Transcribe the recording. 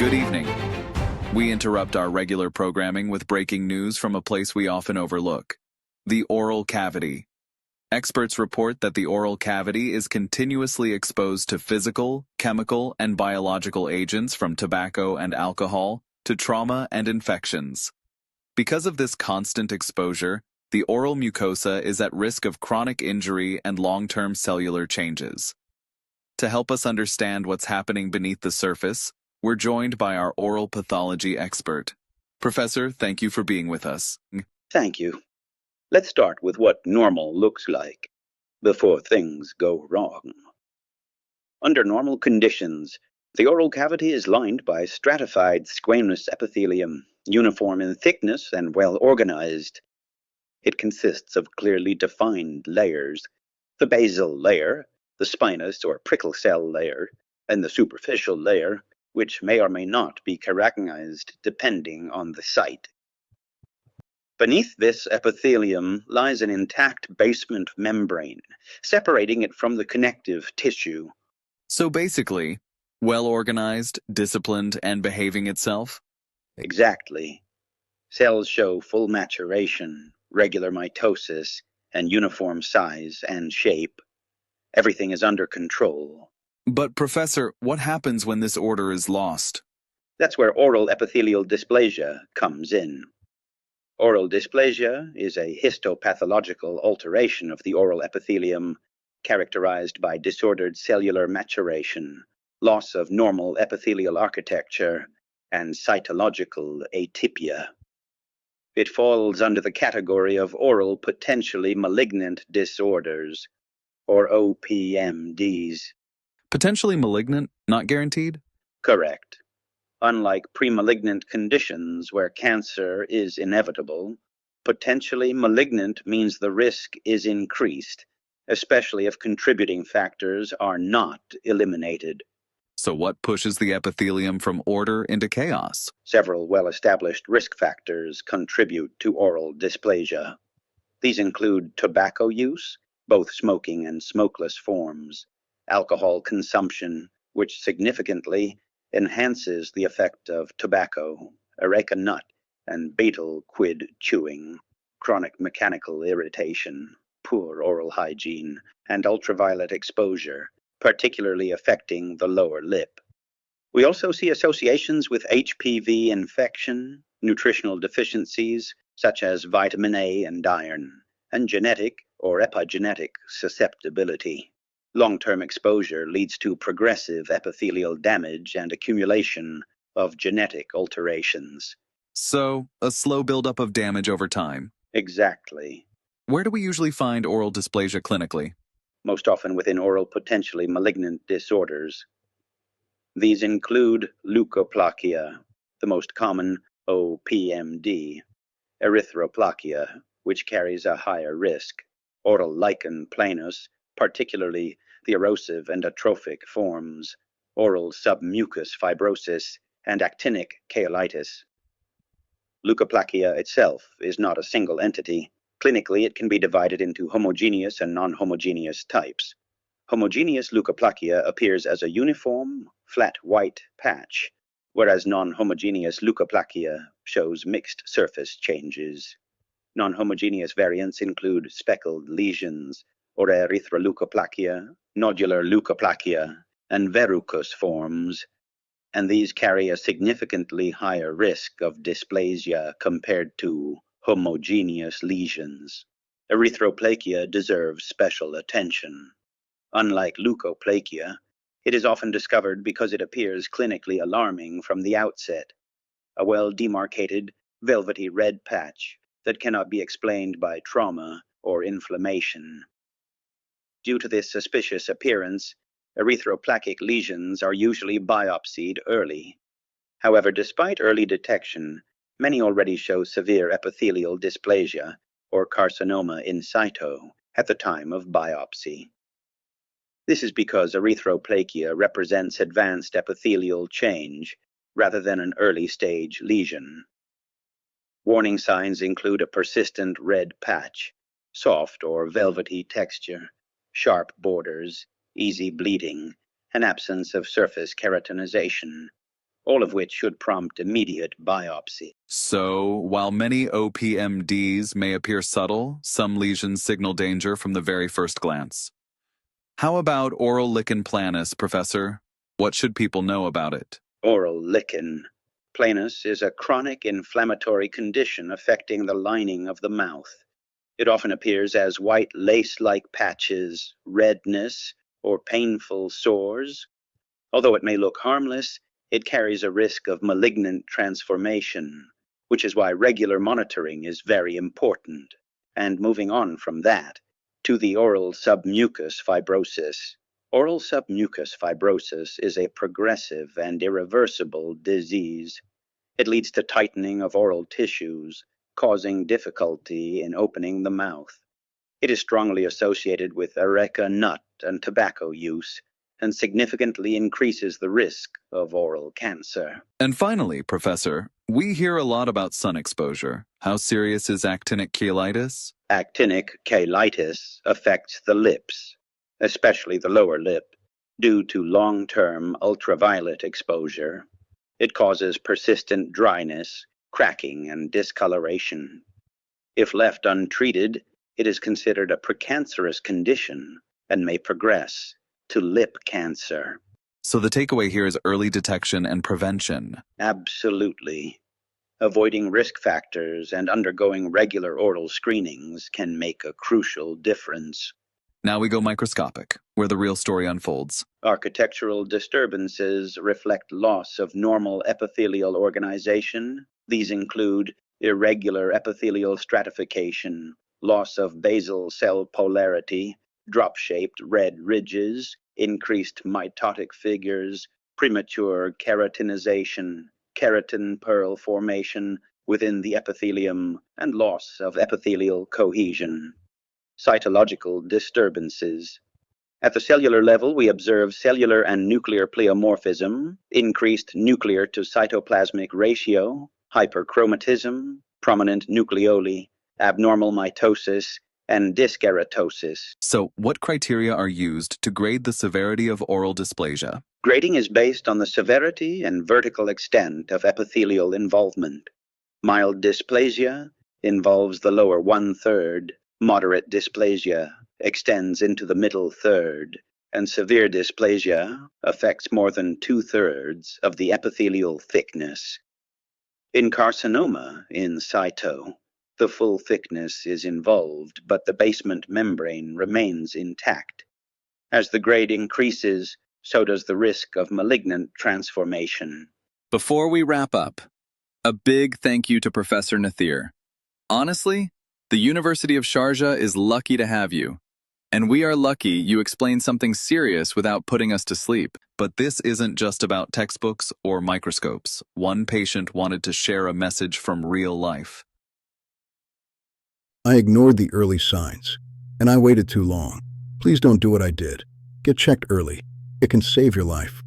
Good evening. We interrupt our regular programming with breaking news from a place we often overlook: the oral cavity. Experts report that the oral cavity is continuously exposed to physical, chemical, and biological agents from tobacco and alcohol to trauma and infections. Because of this constant exposure, the oral mucosa is at risk of chronic injury and long-term cellular changes. To help us understand what's happening beneath the surface, we're joined by our oral pathology expert. Professor, thank you for being with us. Thank you. Let's start with what normal looks like before things go wrong. Under normal conditions, the oral cavity is lined by stratified squamous epithelium, uniform in thickness and well organized. It consists of clearly defined layers: the basal layer, the spinous or prickle cell layer, and the superficial layer, which may or may not be keratinized depending on the site. Beneath this epithelium lies an intact basement membrane, separating it from the connective tissue. So basically, well-organized, disciplined, and behaving itself? Exactly. Cells show full maturation, regular mitosis, and uniform size and shape. Everything is under control. But Professor, what happens when this order is lost? That's where oral epithelial dysplasia comes in. Oral dysplasia is a histopathological alteration of the oral epithelium characterized by disordered cellular maturation, loss of normal epithelial architecture, and cytological atypia. It falls under the category of oral potentially malignant disorders, or OPMDs. Potentially malignant, not guaranteed? Correct. Unlike premalignant conditions where cancer is inevitable, potentially malignant means the risk is increased, especially if contributing factors are not eliminated. So what pushes the epithelium from order into chaos? Several well-established risk factors contribute to oral dysplasia. These include tobacco use, both smoking and smokeless forms, alcohol consumption, which significantly enhances the effect of tobacco, areca nut, and betel quid chewing, chronic mechanical irritation, poor oral hygiene, and ultraviolet exposure, particularly affecting the lower lip. We also see associations with HPV infection, nutritional deficiencies such as vitamin A and iron, and genetic or epigenetic susceptibility. Long-term exposure leads to progressive epithelial damage and accumulation of genetic alterations. So, a slow buildup of damage over time. Exactly. Where do we usually find oral dysplasia clinically? Most often within oral potentially malignant disorders. These include leukoplakia, the most common OPMD, erythroplakia, which carries a higher risk, oral lichen planus, particularly the erosive and atrophic forms, oral submucous fibrosis, and actinic cheilitis. Leukoplakia itself is not a single entity. Clinically, it can be divided into homogeneous and non-homogeneous types. Homogeneous leukoplakia appears as a uniform, flat white patch, whereas non-homogeneous leukoplakia shows mixed surface changes. Non-homogeneous variants include speckled lesions, or erythroleukoplakia, nodular leukoplakia, and verrucous forms, and these carry a significantly higher risk of dysplasia compared to homogeneous lesions. Erythroplakia deserves special attention. Unlike leukoplakia, it is often discovered because it appears clinically alarming from the outset, a well-demarcated, velvety red patch that cannot be explained by trauma or inflammation. Due to this suspicious appearance, erythroplakic lesions are usually biopsied early. However, despite early detection, many already show severe epithelial dysplasia or carcinoma in situ at the time of biopsy. This is because erythroplakia represents advanced epithelial change rather than an early-stage lesion. Warning signs include a persistent red patch, soft or velvety texture, sharp borders, easy bleeding, and absence of surface keratinization. all of which should prompt immediate biopsy. So, while many OPMDs may appear subtle, some lesions signal danger from the very first glance. How about oral lichen planus, Professor? What should people know about it? Oral lichen planus is a chronic inflammatory condition affecting the lining of the mouth. It often appears as white lace-like patches, redness, or painful sores. Although it may look harmless, it carries a risk of malignant transformation, which is why regular monitoring is very important. And moving on from that to the oral submucous fibrosis. Oral submucous fibrosis is a progressive and irreversible disease. It leads to tightening of oral tissues, causing difficulty in opening the mouth. It is strongly associated with areca nut and tobacco use, and significantly increases the risk of oral cancer. And finally, Professor, we hear a lot about sun exposure. How serious is actinic cheilitis? Actinic cheilitis affects the lips, especially the lower lip, due to long-term ultraviolet exposure. It causes persistent dryness, cracking, and discoloration. If left untreated, it is considered a precancerous condition and may progress to lip cancer. So the takeaway here is early detection and prevention. Absolutely. Avoiding risk factors and undergoing regular oral screenings can make a crucial difference. Now we go microscopic, where the real story unfolds. Architectural disturbances reflect loss of normal epithelial organization. These include irregular epithelial stratification, loss of basal cell polarity, drop-shaped red ridges, increased mitotic figures, premature keratinization, keratin pearl formation within the epithelium, and loss of epithelial cohesion. Cytological disturbances. At the cellular level, we observe cellular and nuclear pleomorphism, increased nuclear to cytoplasmic ratio, hyperchromatism, prominent nucleoli, abnormal mitosis, and dyskeratosis. So what criteria are used to grade the severity of oral dysplasia? Grading is based on the severity and vertical extent of epithelial involvement. Mild dysplasia involves the lower one-third, moderate dysplasia extends into the middle third, and severe dysplasia affects more than 2/3 of the epithelial thickness. In carcinoma in situ, the full thickness is involved, but the basement membrane remains intact. As the grade increases, so does the risk of malignant transformation. Before we wrap up, a big thank you to Professor Nathir. Honestly, the University of Sharjah is lucky to have you. And we are lucky you explained something serious without putting us to sleep. But this isn't just about textbooks or microscopes. One patient wanted to share a message from real life. I ignored the early signs, and I waited too long. Please don't do what I did. Get checked early. It can save your life.